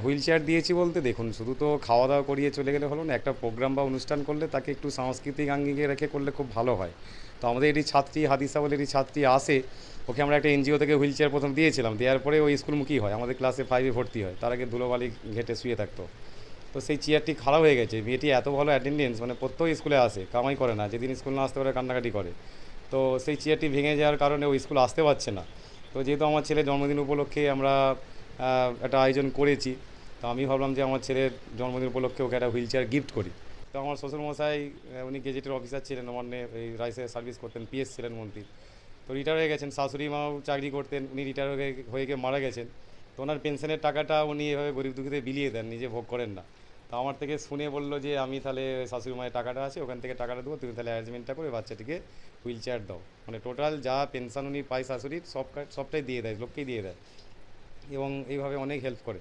Wheel chair দিয়েছি বলতে দেখুন, শুধু তো খাওয়া দাওয়া করিয়ে চলে গেলে হলো না, একটা প্রোগ্রাম বা অনুষ্ঠান করলে তাকে একটু সাংস্কৃতিক আঙ্গিকে রেখে করলে খুব ভালো হয়। তো আমাদের এটি ছাত্রী হাদিসা বলে এটি ছাত্রী আসে, ওকে আমরা একটা এনজিও থেকে হুইল চেয়ার প্রথম দিয়েছিলাম, দেওয়ার পরে ওই স্কুলমুখী হয়, আমাদের ক্লাসে 5-এ ভর্তি হয়, তার আগে ধুলোবালি ঘেটে শুয়ে থাকতো। তো সেই চেয়ারটি খারাপ হয়ে গেছে, মেয়েটি এত ভালো অ্যাটেন্ডেন্স, মানে প্রত্যেক স্কুলে আসে, কামাই করে না, যেদিন স্কুল না আসতে পারে কান্নাকাটি করে। তো সেই চেয়ারটি ভেঙে যাওয়ার কারণে ওই স্কুল আসতে পারছে না। তো যেহেতু আমার ছেলের জন্মদিন উপলক্ষে আমরা একটা আয়োজন করেছি, তো আমি ভাবলাম যে আমার ছেলের জন্মদিন উপলক্ষে ওকে একটা হুইল চেয়ার গিফট করি। তো আমার শ্বশুরমশাই, উনি গেজেটের অফিসার ছিলেন, নবান্নে এই রাইসে সার্ভিস করতেন, পিএস ছিলেন মন্ত্রী। তো রিটায়ার হয়ে গেছেন, শাশুড়ি মাও চাকরি করতেন, উনি রিটায়ার হয়ে গিয়ে মারা গেছেন। তো ওনার পেনশনের টাকাটা উনি এভাবে গরিব দুঃখীদের বিলিয়ে দেন, নিজে ভোগ করেন না। তো আমার থেকে শুনে বললো যে আমি তাহলে শাশুড়ি মায়ের টাকাটা আছে ওখান থেকে টাকাটা দেবো, তুমি তাহলে অ্যারেঞ্জমেন্টটা করে বাচ্চাটিকে হুইল চেয়ার দাও। মানে টোটাল যা পেনশন উনি পায় শাশুড়ির সবটাই দিয়ে দেয়, লোককেই দিয়ে দেয়, এবং এইভাবে অনেক হেল্প করে।